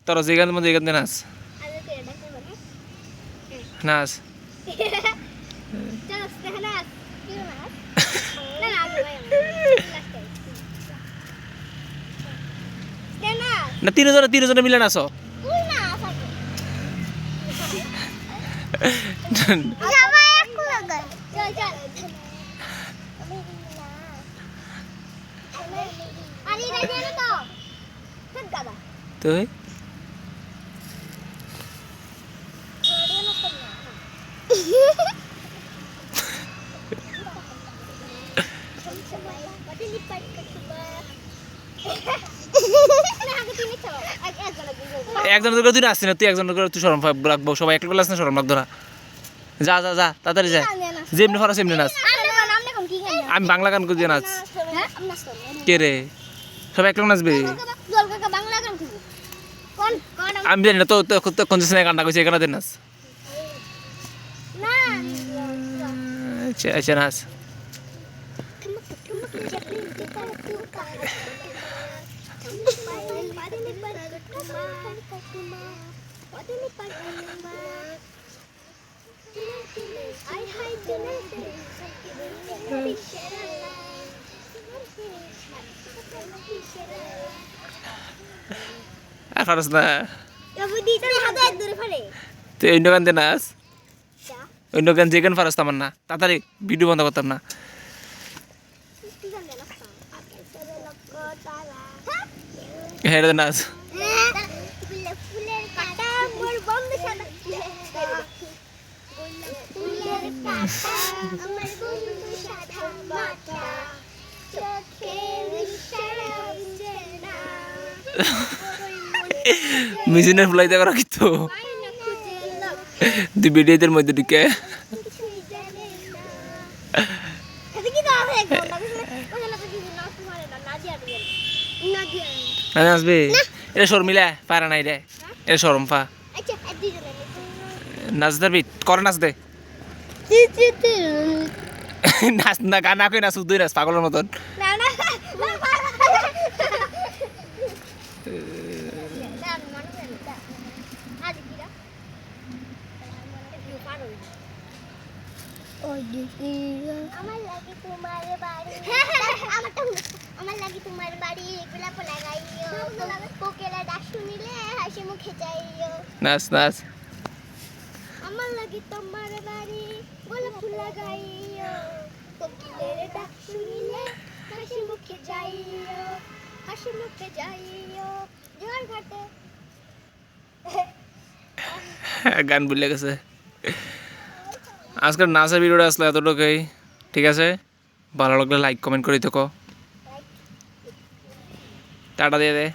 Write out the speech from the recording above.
তোর যেখান মধ্যে এখান নাচ নাচ না তিনজনে মিলে নাচো তুই একজন করে তুই আসছিস না, তুই একজন করে তুই শরম রাখবো, সবাই একটা করে আসছে না, শরম রাখতো না। যা যা যা তাড়াতাড়ি যা, যেমনি ফরাস এমনি নাচ। আমি বাংলা গান করে দিয়ে নাচ। কে রে সবাই একলা নাচবে? আমি জানি না তো, কোন গানটা কইছে এখানে দে নাচ। আচ্ছা আচ্ছা নাচ। আর ফারস না তুই অন্য গান দে নাচ, অন্য গান যে গান ফারস আমার না, তাড়াতাড়ি ভিডিও বন্ধ করতাম না। হ্যাঁ নাচ মিশনের ফুলাইতে করা কিন্তু তুই ভিডিওদের মধ্যে ঢুকে আসবে। এটা শর্মিলা পারা নাই রে, এটা শরম ফা নাচ ধরবি করে নাচ দে নাচ না গান না কই নাচ দুই নাচ পাগলের মতন। নাচ নাচ আমার লাগি তোমার বাড়ি গোলাপ ফুল লাগাইও, কোকিলের ডাক শুনিলে হাসি মুখে যাইও, হাসি মুখে যাইও জোয়ার ঘাটে। গান ভুলে গেছে। আজকের নাচের ভিডিওটা আসলে এতটুকুই, ঠিক আছে? ভালো লাগলে লাইক কমেন্ট করে থাকো, টাটা দিয়ে দে।